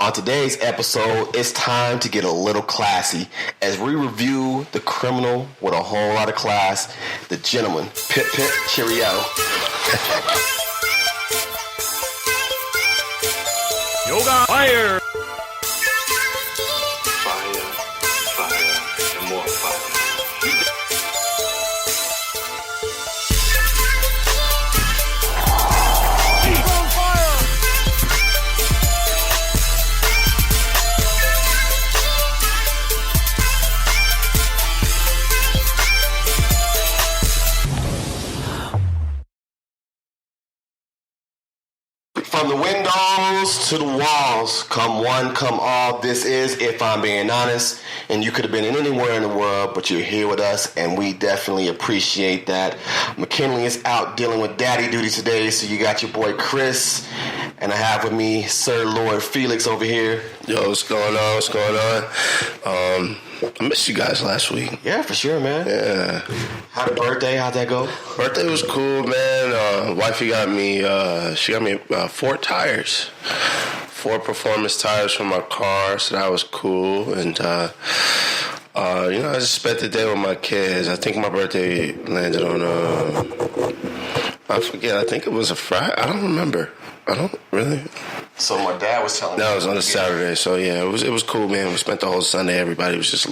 On today's episode, it's time to get a little classy as we review The Criminal with a whole lot of class. The Gentleman. Pip, pip, cheerio. Yoga fire. Fire, fire, and more fire. From the windows to the walls, come one, come all. This is If I'm Being Honest, and you could have been anywhere in the world, but you're here with us, and we definitely appreciate that. McKinley is out dealing with daddy duty today, so you got your boy Chris, and I have with me Sir Lord Felix over here. Yo, what's going on? What's going on? I missed you guys last week. Yeah, for sure, man. Yeah. How'd the birthday? How'd that go? Birthday was cool, man. Wifey got me, she got me 4 tires. 4 performance tires for my car, so that was cool. And, I just spent the day with my kids. I think my birthday landed on, I forget, I think it was a Friday. I don't remember. I don't really. So my dad was telling me. That was on a Saturday, so yeah, it was cool, man. We spent the whole Sunday. Everybody was just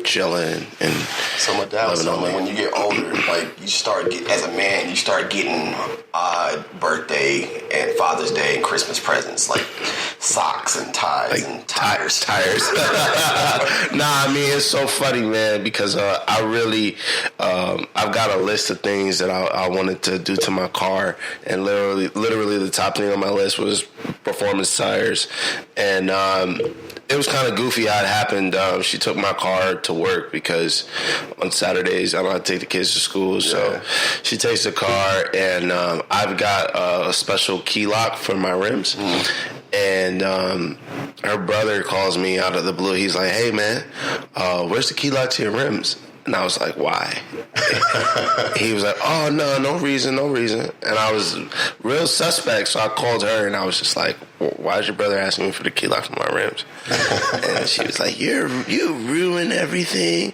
chilling and. So my dad was telling me when you get older, like you start as a man, you start getting birthday and Father's Day and Christmas presents like socks and ties like and tires. Nah, I mean it's so funny, man, because I really I've got a list of things that I wanted to do to my car, and literally the top thing on my list was performance tires, and it was kind of goofy how it happened. She took my car to work because on Saturdays I don't have to take the kids to school, so she takes the car, and I've got a special key lock for my rims. And her brother calls me out of the blue. He's like, "Hey man, where's the key lock to your rims?" And I was like, "Why?" He was like, "Oh, no reason. And I was real suspect, so I called her, and I was just like, "Why is your brother asking me for the key lock for my rims?" And she was like, "You ruined everything.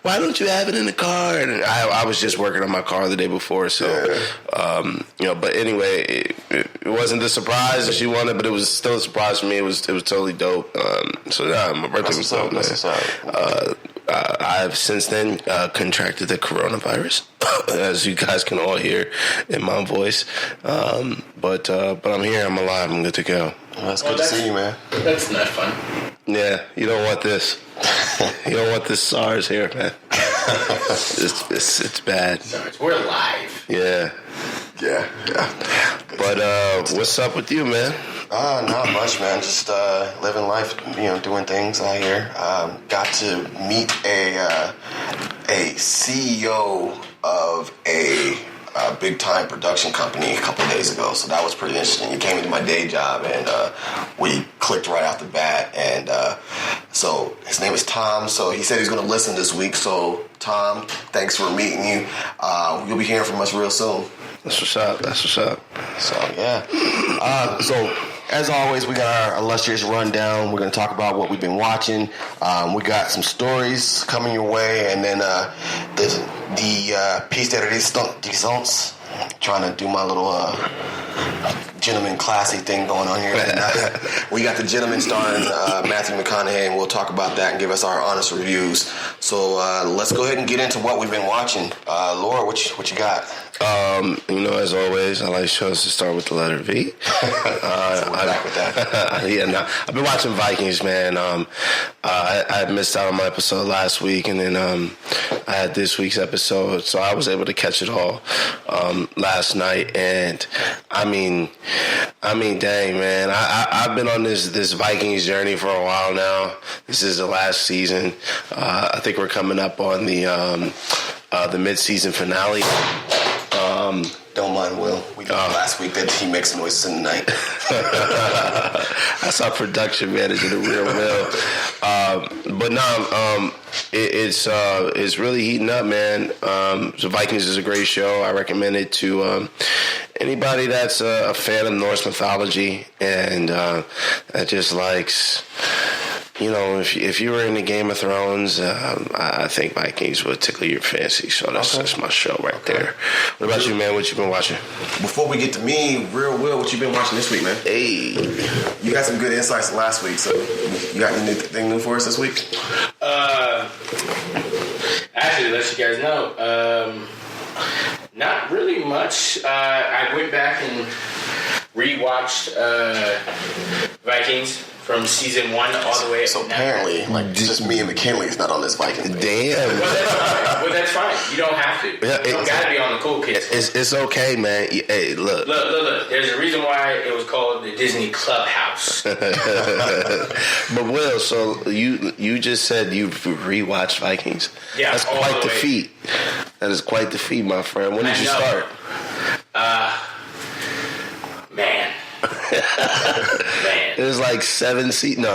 Why don't you have it in the car?" And I was just working on my car the day before, so, but anyway, it wasn't the surprise that she wanted, but it was still a surprise for me. It was totally dope. My birthday was dope, man. I've since then contracted the coronavirus, as you guys can all hear in my voice. But I'm here. I'm alive. I'm good to go. That's good to see you, man. That's not fun. Yeah, you don't want this. You don't want this SARS here, man. It's bad. SARS. We're live. Yeah. But what's up with you, man? Not much, man. Just living life, doing things out here. Got to meet a CEO of a big time production company a couple of days ago, so that was pretty interesting. He came into my day job, and we clicked right off the bat. And so his name is Tom. So he said he's going to listen this week. So Tom, thanks for meeting you. You'll be hearing from us real soon. That's what's up. So yeah. So as always, we got our illustrious rundown. We're going to talk about what we've been watching. We got some stories coming your way, and then the piece de resistance. Trying to do my little gentleman classy thing going on here. We got the Gentleman starring Matthew McConaughey, and we'll talk about that and give us our honest reviews. So let's go ahead and get into what we've been watching. Laura, what you got? As always, I like shows to start with the letter V. So we're back with that. I've been watching Vikings, man. I missed out on my episode last week, and then I had this week's episode, so I was able to catch it all last night. And I mean, dang, man, I've been on this Vikings journey for a while now. This is the last season. I think we're coming up on the mid-season finale. Don't mind Will. We did last week that he makes noises in the night. That's our production manager, the real Will. But no, it's really heating up, man. So Vikings is a great show. I recommend it to Anybody that's a fan of Norse mythology and that just likes, you know, if you were into Game of Thrones, I think Vikings would tickle your fancy. So that's my show right there. What about you, man? What you been watching? Before we get to me, Real Will, what you been watching this week, man? Hey, you got some good insights last week, so you got anything new for us this week? Actually, to let you guys know, not really much. I went back and rewatched Vikings from season 1 all the way up. So apparently, like, just me and McKinley is not on this Vikings. damn. Well, that's fine. You don't have to. You don't got to be on the cool kids. It's okay, man. Hey, look. Look. There's a reason why it was called the Disney Clubhouse. But Will, so you just said you rewatched Vikings. Yeah, that's all quite the the way. feat. That is quite the feat, my friend. When did you know. start? Man. There's like 7 seasons. No,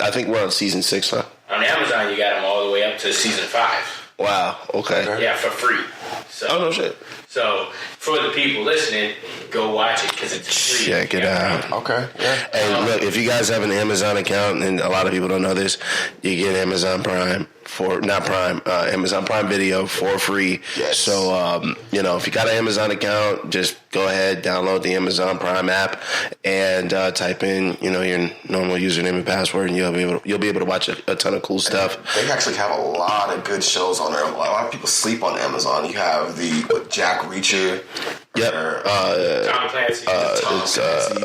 I think we're on season 6, huh? On Amazon, you got them all the way up to season 5. Wow. Okay. Yeah, for free. So, Oh no shit. So for the people listening, go watch it because it's free. Check it out. Okay. Yeah. Hey, look, if you guys have an Amazon account, and a lot of people don't know this, you get Amazon Prime Amazon Prime Video for free. Yes. So, you know, if you got an Amazon account, just go ahead, download the Amazon Prime app, and type in, you know, your normal username and password, and you'll be able to watch a ton of cool stuff. They actually have a lot of good shows on there. A lot of people sleep on Amazon. You have the Jack Reacher. Yep. Tom Clancy.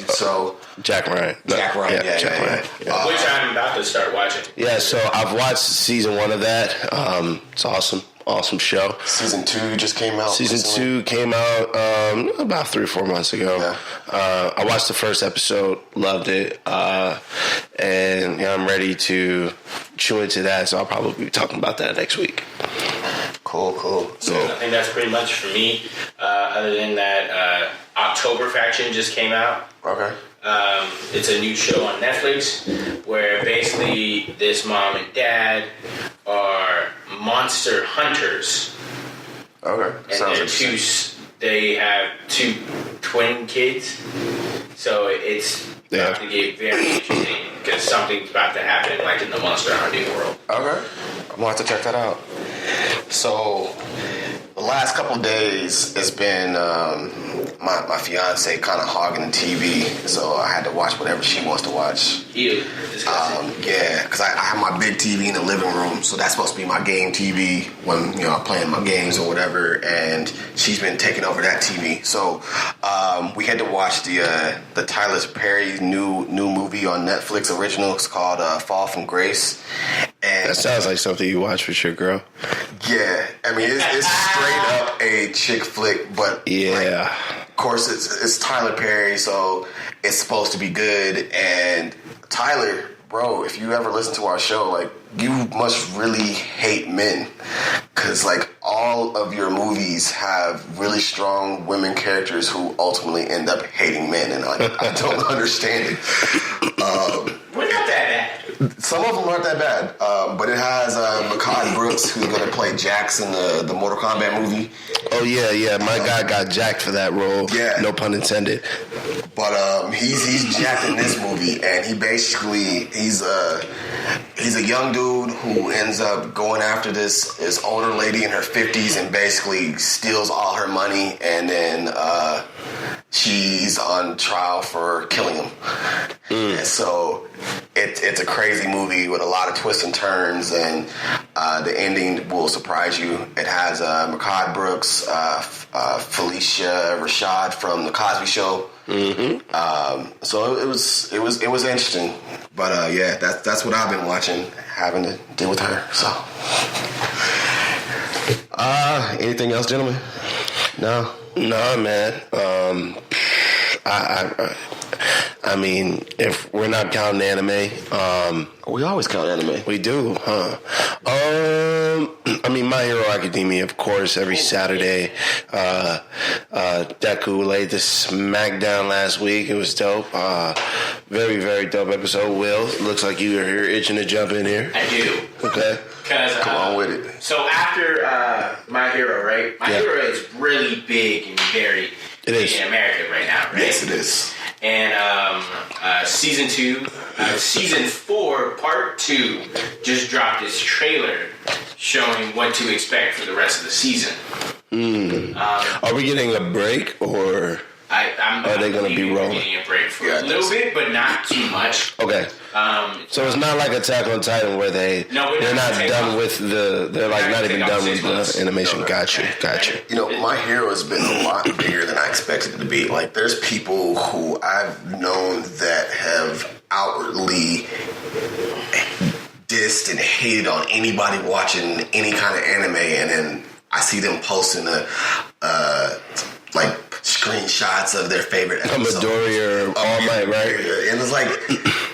So Jack Ryan. Jack Ryan. Yeah, Jack Ryan. Yeah. Which I'm about to start watching. Yeah, so I've watched season 1 of that. It's awesome. Awesome show. Season 2 just came out. Season recently. 2 came out about 3 or 4 months ago. Yeah. I watched the first episode, loved it, and I'm ready to chew into that. So I'll probably be talking about that next week. Cool. So I think that's pretty much for me. Other than that, October Faction just came out. okay. It's a new show on Netflix where basically this mom and dad are monster hunters. Okay. And Sounds they're interesting. they have 2 twin kids. So it's about to get very interesting because something's about to happen like in the monster hunting world. Okay. I'm gonna have to check that out. So the last couple of days, it's been my fiance kind of hogging the TV, so I had to watch whatever she wants to watch. Ew, disgusting. Yeah, because I have my big TV in the living room, so that's supposed to be my game TV when I'm playing my games or whatever. And she's been taking over that TV, so we had to watch the Tyler Perry new movie on Netflix original. It's called Fall from Grace. And That sounds like something you watch with your girl. yeah, I mean it's straight up a chick flick, but Yeah. of course it's Tyler Perry, so it's supposed to be good. And Tyler, bro, if you ever listen to our show, like, you must really hate men, because like all of your movies have really strong women characters who ultimately end up hating men, and I don't understand it. We're not that bad. Some of them aren't that bad, but it has Mehcad Brooks, who's going to play Jax in the Mortal Kombat movie. Oh yeah. My guy got jacked for that role. Yeah. No pun intended. But he's jacked in this movie, and he's a young dude who ends up going after this older lady in her 50s and basically steals all her money, and then she's on trial for killing him. And so it's a crazy movie with a lot of twists and turns, and the ending will surprise you. It has Mehcad Brooks, Felicia Rashad from The Cosby Show. So it was interesting, but yeah, that's what I've been watching, having to deal with her. So, anything else, gentlemen? No, man. I mean, if we're not counting anime, We always count anime. we do, huh? I mean, My Hero Academia, of course, every Saturday. Deku laid the smackdown last week. It was dope. Very, very dope episode. Will, looks like you are here itching to jump in here. I do. Okay. Come on with it. So after My Hero, right? My Hero is really big and very big in America right now, right? Yes, it is. And season 4, part 2, just dropped its trailer showing what to expect for the rest of the season. Are we getting a break, or are they going to be rolling? Getting a break for a little bit, but not too much. Okay. So it's not like Attack on Titan where they're not done with they're like not even done with the animation. Got you. You know, My Hero has been a lot bigger than I expected it to be. Like, there's people who I've known that have outwardly dissed and hated on anybody watching any kind of anime, and then I see them posting like screenshots of their favorite episode. Midoriya or All Might, right? And it's like,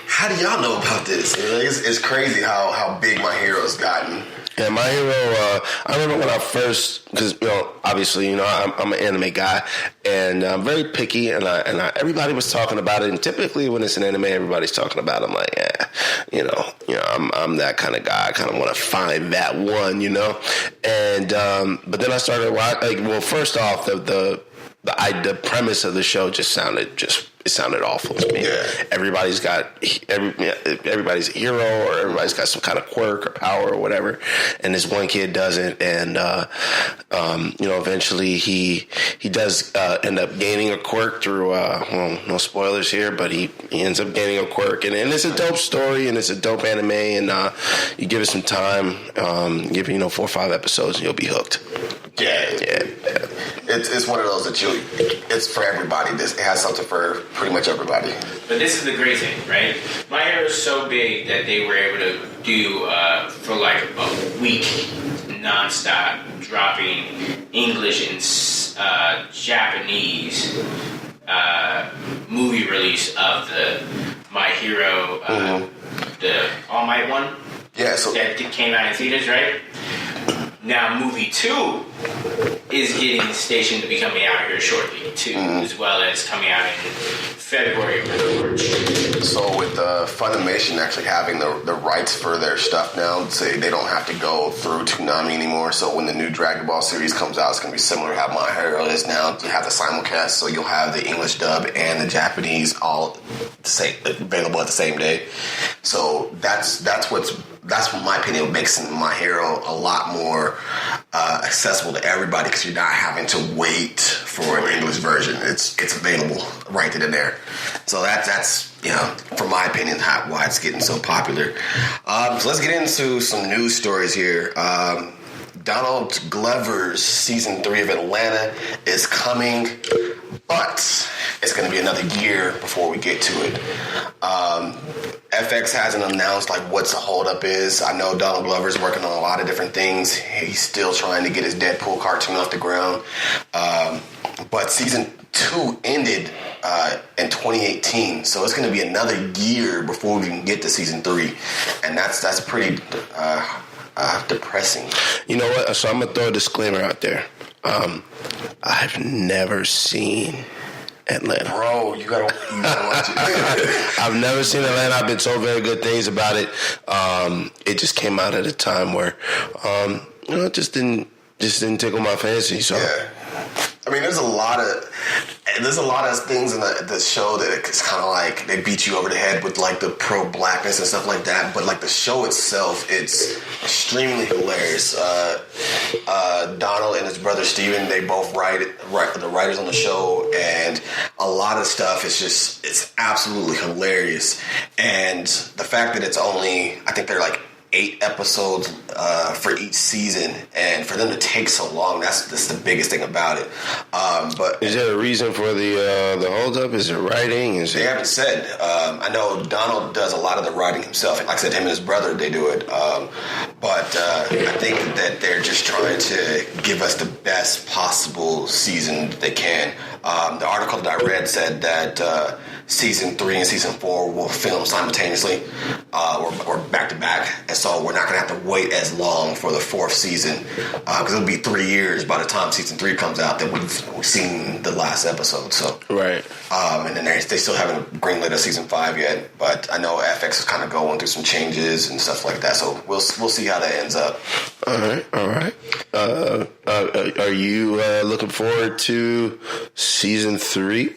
how do y'all know about this? You know, it's crazy how big My Hero's gotten. Yeah, My Hero, I remember when I first, because, obviously, I'm an anime guy, and I'm very picky, and everybody was talking about it, and typically when it's an anime, everybody's talking about it. I'm like, I'm that kind of guy. I kind of want to find that one, and, but then I started watching, first off, the premise of the show just sounded awful to me. Yeah. Everybody's a hero, or everybody's got some kind of quirk or power or whatever, and this one kid doesn't. And eventually he does end up gaining a quirk through. No spoilers here, but he ends up gaining a quirk, and it's a dope story, and it's a dope anime, and you give it some time, give it 4 or 5 episodes, and you'll be hooked. Yeah. It's one of those that it's for everybody. It has something for pretty much everybody. But this is the great thing, right? My Hero is so big that they were able to do for like a week nonstop, dropping English and Japanese movie release of the My Hero, the All Might one. Yeah, so that came out in theaters, right? Now, movie 2 is getting stationed to be coming out here shortly, too, as well as coming out in February or March. So with Funimation actually having the rights for their stuff now, say they don't have to go through Toonami anymore. So when the new Dragon Ball series comes out, it's going to be similar to how My Hero is now. You have the simulcast, so you'll have the English dub and the Japanese all available at the same day. So that's in my opinion, what makes My Hero a lot more accessible to everybody, because you're not having to wait for an English version. It's available right then and there. So that's from my opinion, why it's getting so popular. So let's get into some news stories here. Donald Glover's season 3 of Atlanta is coming, but it's going to be another year before we get to it. FX hasn't announced what the holdup is. I know Donald Glover's working on a lot of different things. He's still trying to get his Deadpool cartoon off the ground. But season 2 ended in 2018, so it's going to be another year before we can get to season 3, and that's pretty depressing. You know what? So I'm gonna throw a disclaimer out there. I've never seen Atlanta. Bro, you gotta watch it. I've never seen Atlanta. I've been told very good things about it. It just came out at a time where, it just didn't tickle my fancy. So yeah. I mean, there's a lot of things in the show that it's kind of like they beat you over the head with the pro-blackness and stuff like that. But the show itself, it's extremely hilarious. Donald and his brother Steven, they both write the writers on the show, and a lot of stuff is it's absolutely hilarious. And the fact that it's only, I think they're 8 episodes for each season, and for them to take so long, that's the biggest thing about it. But is there a reason for the holdup? Is it writing? They haven't said. I know Donald does a lot of the writing himself. Like I said, him and his brother, they do it. But I think that they're just trying to give us the best possible season that they can. The article that I read said that season 3 and season 4 will film simultaneously or back to back, and so we're not going to have to wait as long for the 4th season because it'll be 3 years by the time season 3 comes out that we've seen the last episode. So right, and then they still haven't greenlit a season 5 yet, but I know FX is kind of going through some changes and stuff like that. So we'll see how that ends up. All right. Are you looking forward to season 3?